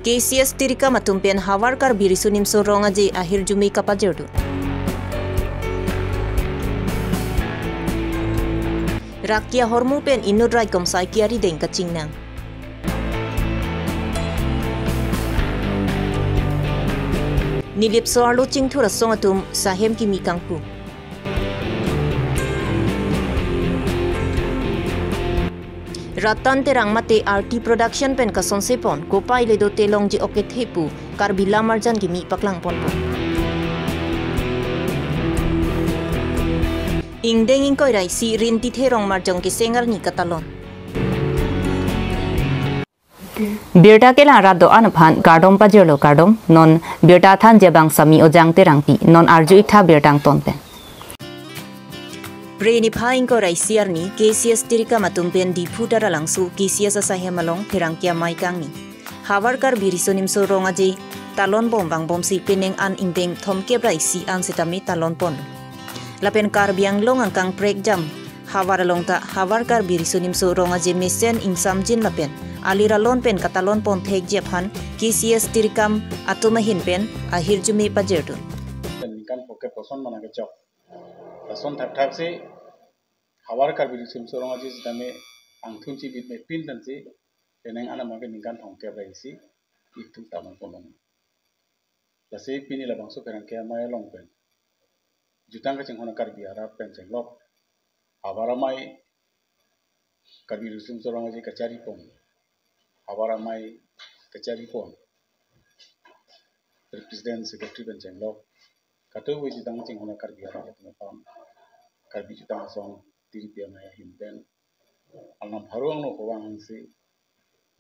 KCS tirika matumpen hawarkar birisunim soronga je akhir jumi kapajerdu. Rakia hormu pen inudrai komsai kiari deng kacingnang. Nilip soarlo cingthura songatum sahem kimi kangpu. Ratan terang mate RT production pen kason sepon kopai ledo telong ji oket hepu karbila marjan kimi paklang pon. Ingdeng ingkoi rai si rinti therong marjong ki sengar ni katalon. Birta ke lara do anaphan kardom pajelo kardom non birta than jebang sami ojang terangti non arju itha birtang tonpen. Preni phaing ko rai siarni KCS tirika matumpen di phutara langsu KCS asahemalong terangkia maikang ni. Hawarkar birisonim so ronga je talon bom bang bom si peneng an ingdeng thomke rai si an sitami talon pon. Lapen karbiang long angkang prek jam hawaralong ta hawarkar birisonim so ronga je mesen ingsam jin lapen alira lon pen katalon pon thek jephan KCS tirikam atumahin pen ahir jumi pajerdu. Kan poke poson mana ke chok. Son thak se hawarkar birisonim so ronga je sitame angthunchi bit me pin dan se peneng ana mage ningkan thongke rai si itu taman ponon. La se pini la bangso perang ke ma long pen. Jutang kacang hona karbiara penceng lok, hawaramai karbirusum sorong aja kacari pon, hawaramai kacari pon, presiden sekretari penceng lok, kata we jutang kacang hona karbiara kata pam, karbi jutang song tiri pia maya himpen, alam haruang no kawang si,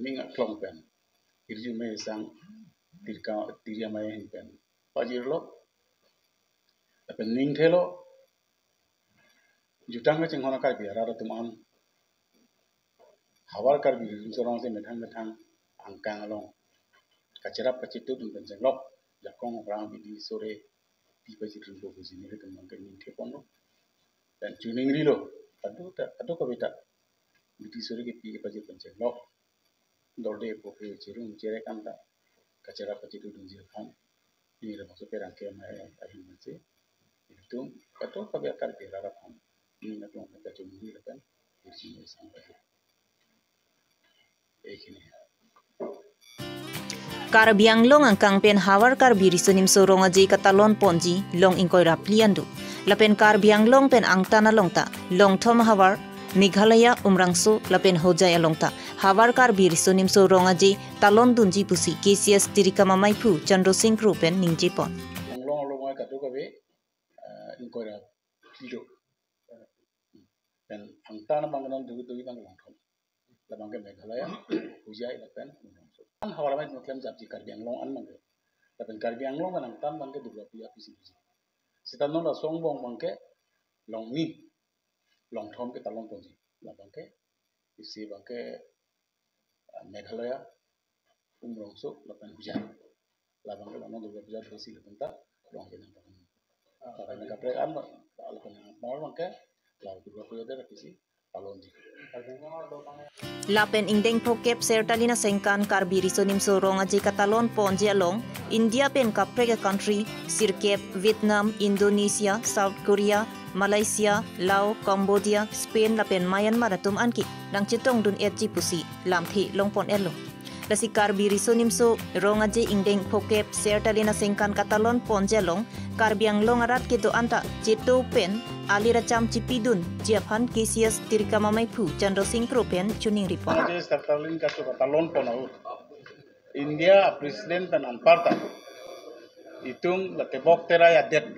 mingat klong pen, irju maya sang tiri maya himpen, pajir lok. Tapi ning thelo jutang kacang hona karbiara tuman hawarkar birisum sorong se metang angkang along kacerap kacitu dun penceng lok jakong orang bidi sore di pajit rindu buzini ke teman ke ning thepono dan juning rilo adu kabita bidi sore ke pi pajit penceng lok dorde poke cirung cere kanta kacerap kacitu dun jakong ini le masuk perang ke mai ahin mense itu atau kabe karbiara pam ini nak long kita cuma lekan isi sampai ini Karbiang long angkang pen hawarkar birisonim soronga je katalon ponji long ingkoi rapliandu lapen karbiang long pen angtana longta long thom hawar Meghalaya umrangso lapen hojaya longta hawarkar birisonim soronga je talon dunji pusi KCS tirika mamaipu Chandro Singh pen ningjepon long katu kabe ingkoi raplido dan angtana bangunan dugi bang long thom labang ke Meghalaya hojaya lapen an hawaramai muslim japji karbiang long an mangke lapen karbiang long kan angtan mangke dua pia pisi sitan non la songbong mangke long ni long thom ke talong ponji labang ke isi bangke Meghalaya umrongso lapen hujai labang ke lama dua pia pisi lapen ta long ke nang tahun karena kapre an lapen mal mangke lalu dua pia ada pisi talonji Lapen ingdeng pokep sertalina sengkan karbirisonim soronga je katalon ponji along India pen kapre country sirkep Vietnam Indonesia South Korea Malaysia Laos Cambodia Spain lapen Myanmar atum anki dang citong dun etji pusi lamthi longpon elo lasi karbirisonim so ronga je ingdeng pokep sertalina sengkan katalon ponji along karbiang long arat keto anta ceto pen alira cham cipidun jiaphan KCS tirika mamaipu Chandro Singh pen chuning report sertalin kato katalon ponau India presiden dan anparta itung latebok terai adet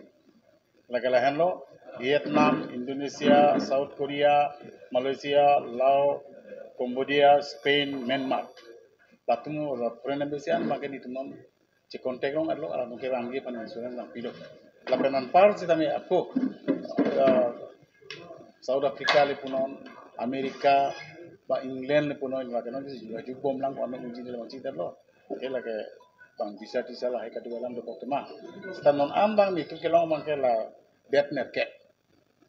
lagalahan lo Vietnam Indonesia South Korea Malaysia Laos Cambodia Spain Myanmar Patumu pernah besian makin itu non cikontek long adlo alam ke rangi panasuran lang pilo lapenan par sitami aku South Africa le punon Amerika ba England le punon laganon juga bom lang kami uji dalam cerita lo kela ke bang bisa lah ke dua lang dok tema stanon ambang itu kelong mangke la Vietnam ke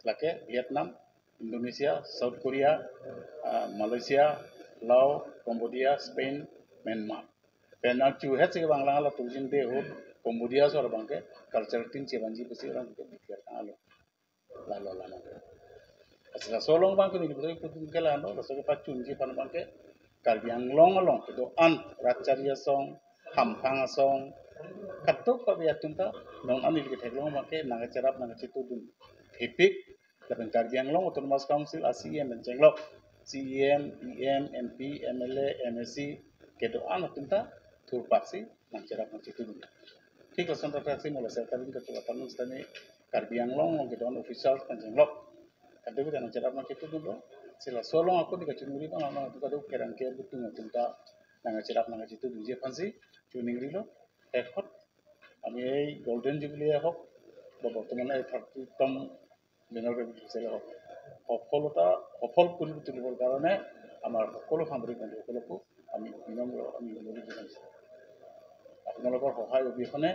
lake Vietnam Indonesia South Korea Malaysia Laos Cambodia Spain Myanmar Penal cu het sih bang lang la tujuan deh kemudian soal bangke culture tin cibanji pasti orang kita mikir alo lalu asal solong bangke ni betul betul kelan lo asal pacun ji pan bangke kalbiang long itu an racaria song hampang song katuk kabiat tunta non ambil kita long bangke naga cerap naga citu dun hipik dan kalbiang long otonomus council ACM dan jenglok CEM, EM, MP, MLA, MSC kedo an tunta turpaksi nang cerap nang citu dun ठीक है संतर प्रैक्टिस मोला सेक्टर भी करते हैं अपन उसने कार्बियांग लोग के डॉन ऑफिशियल कंजन लोग करते भी करना चाहिए अपना कितने दूर सिला सोलों आपको दिखा चुनरी का ना तो कदम केरंग के बुतु में तुमका नंगा चिराप नंगा चितु दूसरे फंसी चुनिंगरी लो एक हट अभी गोल्डन जुबली है हो बाबा तुम्हारे थर्टी कम जनरल के भी सेल हो हफल कुली बुतु लिबल कारण है हमारे कोलो फांबरी कंजो कोलो को अमी बिनम अमी लोरी बिनम আপোনালোকৰ সহায় অবিহনে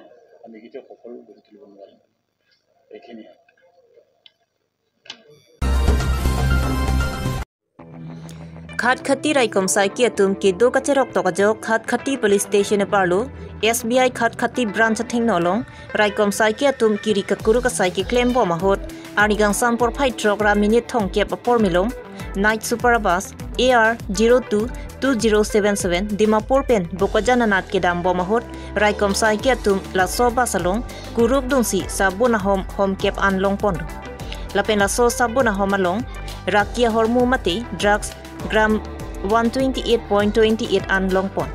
আমি কিছু সফল গঢ়ি তুলিব নোৱাৰিম এইখিনিয়ে खाटखती रायकम साइकिया तुम के दो कचेरक तो कजो खाटखती पुलिस स्टेशन पार्लो SBI खाटखती ब्रांच थिंग नोलोंग रायकम साइकिया तुम किरी ककुरु का साइकी क्लेम बो महोत आनिगांग सामपोर फाइट ट्रक रा मिनिट थोंग के पर मिलोंग नाइट सुपर बस AR 022077 Dimapur pen Bukajana nat ke dam bomahot Raikom Saikia tum la soba salong kuruk dungsi sabuna home cap anlong pond lapen la so sabuna home along rakia hormu mati drugs gram 128.28 anlong pond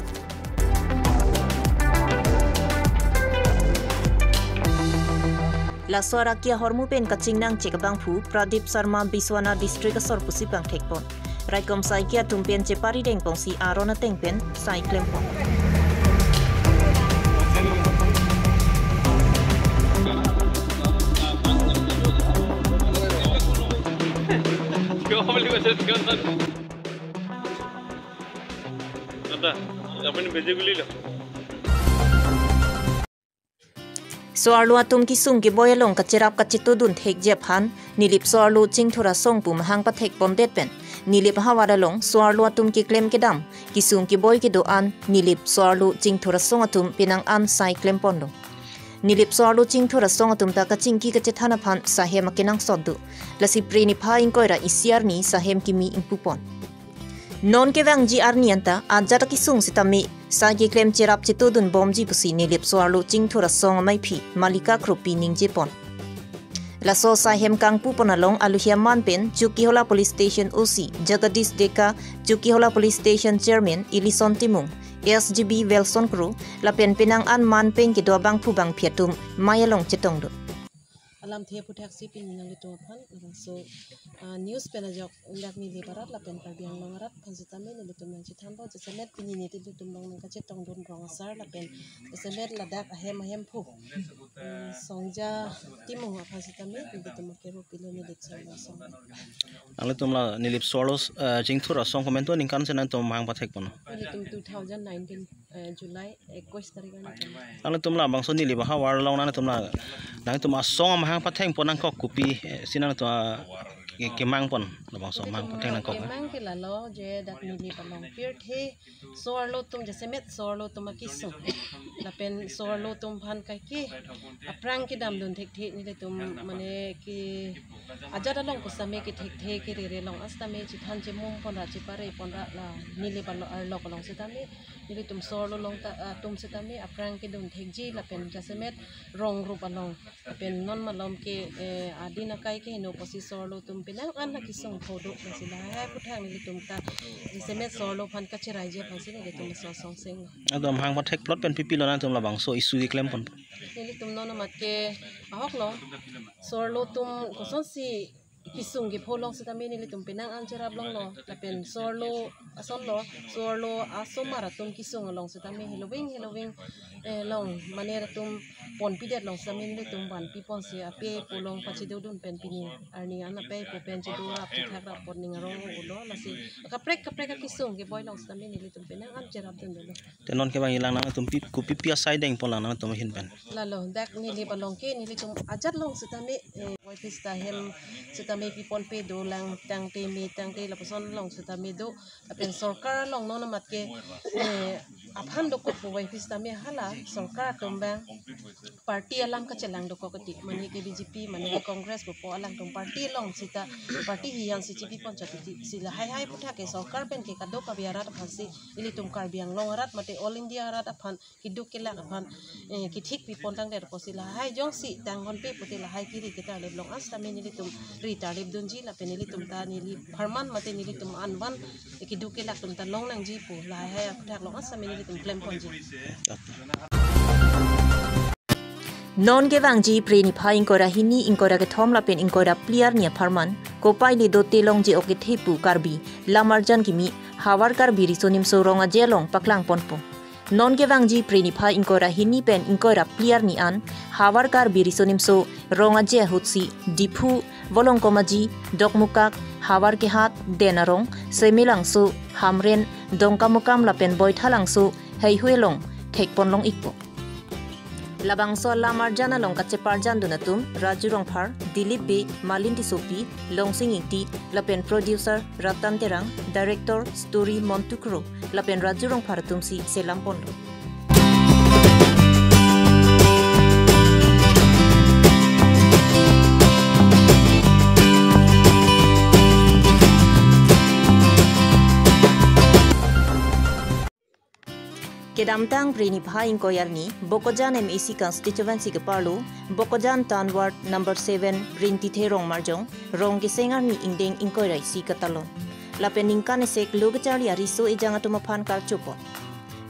la so rakia hormu pen kachingnang chekabang phu Pradip Sharma Biswana district asor pusi bang thekpon Raikom Saikia tumpen cepari deng pongsi arona tengpen sai klem pon. Soarlu atum ki sung ki boyalong kacirap kacitudun thek jephan nilip soarlu chingthura song pu mahang pa thek pon det pen nilip hawadalong soarlu atum ki klem ke dam ki sung ki boy ki do an nilip soarlu chingthura song atum pinang an sai klem pondo nilip soarlu chingthura song atum ta ka chingki ka chethana phan sahem akinang soddu lasi preni pha inkoira isiar ni sahem ki mi impupon non ke wang ji arnianta ajara ki sung sitami sai ki klem cherap chitudun bomji pusi nilip soarlu chingthura song mai phi malika khrupi ningje pon la so sahem kangpu ponalong aluhiaman pen Chukihola Police Station OC Jagadish Deka Chukihola Police Station Chairman Ilison Timung SGB Wilson Crew la pen pinang an man pen ki do bang phu bang phiatum mayalong chetong do alam the puthak si pin nang to phan so news pen ajok lak ni le barat la pen parbiang longarat panjitame ni tum nang chitham bo jesemet pini ni te tum long nang ka chetong don rong sar la pen jesemet la dak ahem phu songja timung panjitame ni tum ke ro pilo ni leksa song angle tumla nilip solos jingthura song komento ningkan senan tum mang pathek pon ni tum 2019 July 21 tarik ni angle tumla bangso nilip ha war long na tumla nang tum song mahang patheng pon nang kok kupi sinan to kemang pon bangso mang patheng nang kok kemang ke la lo je dak nilip along pier the sorlo tum jesemet sorlo tum kisu la pen sorlo tum phan kai ki aprang ki dam dun thek the ni tum mane ki ajar along ko same ki thek the ki re long astame chi than che mum pon ra chi pare pon ra la nilip along along setame ni tum sorlo long ta tum setame aprang ki dun thek ji la pen jesemet rong rup along pen non malom ke adina kai ke no posi sorlo tum pinang an ki song phodo sila ha puthang ni tum ta jesemet sorlo phan ka chirai je phan sin ni tum so song sing adom hang pathek plot pen pipi lo na tum la bangso isu ki klem pon ni tum no mat ke ahok lo sorlo tum ko son si kisung gi pholong sa tami ni tum pinang an cherap long lo tapen sorlo asomara tum kisung long sa tami helowing long manera tum pon pidet long sa min tum ban pipon si ape pulong pachido dun pen pini arni an ape po pen chido rap thak rap pon ning rong ulo lasi kaprek kisung gi boy long sa tami ni tum pinang an cherap dun lo tenon ke bang ilang na tum pipi asai deng pon na tum hin pen lalo dak ni li balong ke ni tum ajat long sa tami pista hem setami pipon pe do lang tang te la person long setami do apen sorkar long no namat ke aphan dokok buai pista me hala sarkar tombang parti alam ka celang dokok ketik mani ke BJP mani ke Kongres po alang tom parti long sita parti hiang CCP pon chati sila hai putha ke sarkar pen ke kadok ka biarat phasi ili tum kar biang long rat mate all India rat aphan kiduk ke lak aphan ki thik pi pon tang der ko sila hai jong si tangon pe putila hai kiri kita le blong as tami ni tum rita lip dunji la pen ili tum ta ni li farman mate ni tum anwan kiduk ke lak tum ta long nang ji pu la hai putha long as tami ni tum klem pon ji non gewang ji preni pha ingkora hini ingkora ke thom la pen ingkora pliar nia farman ko pai li do telong ji oke thepu karbi lamarjan kimi hawar karbi risonim so ronga jelong paklang ponpo non gewang ji preni pha ingkora hini pen ingkora pliar ni an hawar karbi risonim so ronga je hutsi dipu volong komaji dokmukak hawar ke hat denarong semilang so hamren dongkamukam la pen boy thalang so hei huelong thek ponlong ikpo labang so lamar jana long kache parjan dunatum Raju Rongphar Dilip B Malinti Sopi Longsing Ingti lapen producer Ratan Terang director story Montukro lapen Raju Rongphar tumsi selam pondo Kedamtang Preni Pha Inkoyarni Bokojan MEC constituency ke Parlo Bokojan Town Ward number 7 Printi Therong Marjong Rong Gisengar ni Ingdeng Inkoyrai si Katalon lapen ningkan sek logachari ariso ejang atuma phan kar chopon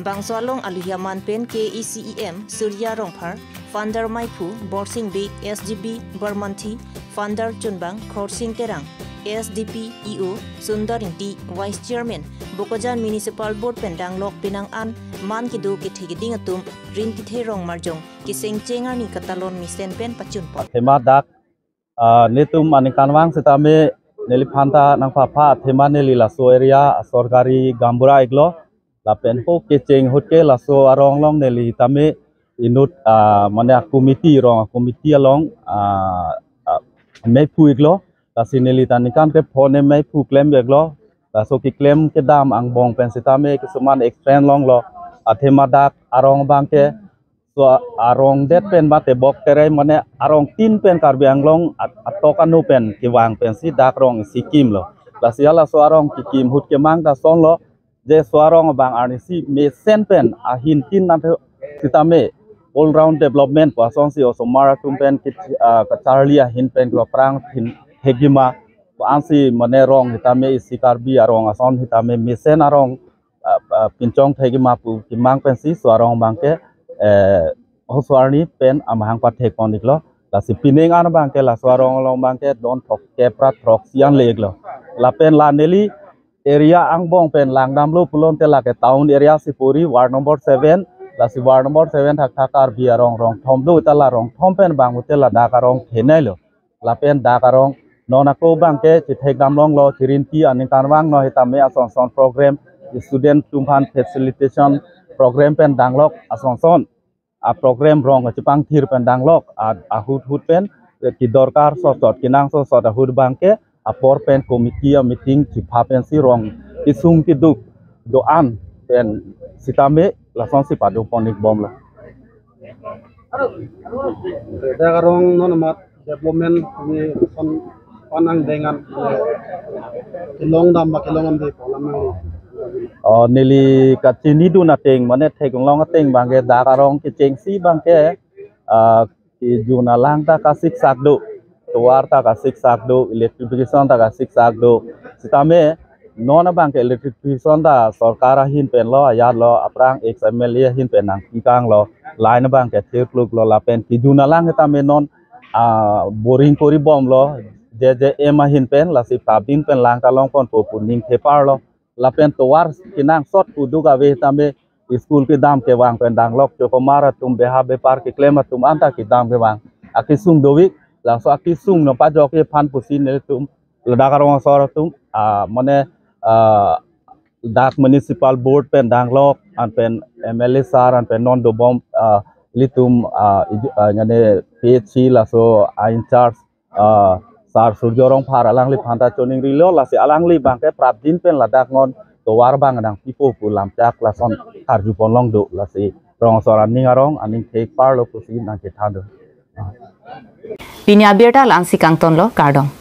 bangsolong aluhiaman pen KECEM Surya Rongphar Founder Maipu Borsing B SGB Bermanthi Founder Chunbang Khorsing Terang SDP EO Sundarinti Vice Chairman Bokojan Municipal Board Pendang Lok Pinang An Man Kidu ke Thigiding Atum Rinti Therong Marjong Kiseng Chengar ni Katalon Misen Pen Pachun Pot Thema dak netum anikanwang setame nelipanta nang papa thema neli laso area sorgari gambura iglo lapen ho kecheng hotke laso arong long neli tame inut mane committee along mepu iglo lasineli tanikan ke phone mepu claim iglo laso ki claim ke dam ang bong pensitame kisuman explain long lo athema dak arong bangke so arong det pen bate bok tere mane arong tin pen karbi anglong atokanu pen kiwang pen si dak rong sikim lo lasiala so arong kikim hut ke mang da son lo je so arong bang arnisi me sen pen ahin tin na sitame all round development pa son si so mara tum pen ka charlie ahin pen ko prang hin hegima ansi mane rong hitame isi karbi arong ason hitame me sen arong pinchong hegima pu kimang pen si so arong bangke hoswarni pen amahang pathek poniklo la sipining an bangke la swarong long bangke don thok kepra throk sian leglo la pen la neli area angbong pen langdamlo pulon te la ke town area sipuri ward number 7 la si ward number 7 thak thakar biarong rong thomdo tala rong thom pen bang utela dakarong thenailo la pen dakarong nonako bangke chithek damlong lo chirinti aning kanwang no hitame ason program student tumhan facilitation program pen danglok asonson a program rong chipang thir pen danglok a hut pen ki dorkar sosot kinang sosot a hut bangke a por pen committee meeting chipha pen si rong isung ki duk do an pen sitame lason si padu ponik bom la dagarong nonamat development ni son panang dengan kilong dam makilongam di polamang nili kachini du nateng mane thekong long ateng bangke dakarong ki chengsi bangke ki juna lang ta ka sik sakdo tuar ta ka sik sakdo electrification ta ka sik sakdo sitame nona bangke electrification ta sarkar hin pen lo ya lo aprang ex MLA hin pen nang pikang lo line bangke thekluk lo la pen ki juna lang ta me non boring kori bom lo je ema hin pen la si pabin pen lang ka long pon puning thepar lo lapen tuar kinang sot uduga ve tame school ke dam ke wang pen danglok cho komara tum beha be par ke klema tum anta ki dam ke wang akisung dowi la so akisung no pa jo ke phan pusin ne tum dakarong sor tum mane dak municipal board pen danglok an pen MLA sar an pen non do bom litum ngane PHC la so in charge sar surjorong phar alang li phanta choning rilo la si alang li bangke prabdin pen ladak ngon to war bang dang pipo pu lam chak la son karju pon long do la si rong soran ning arong aning thek par lo ku si nang ke thado Pinya berta lansi kangton lo kardom.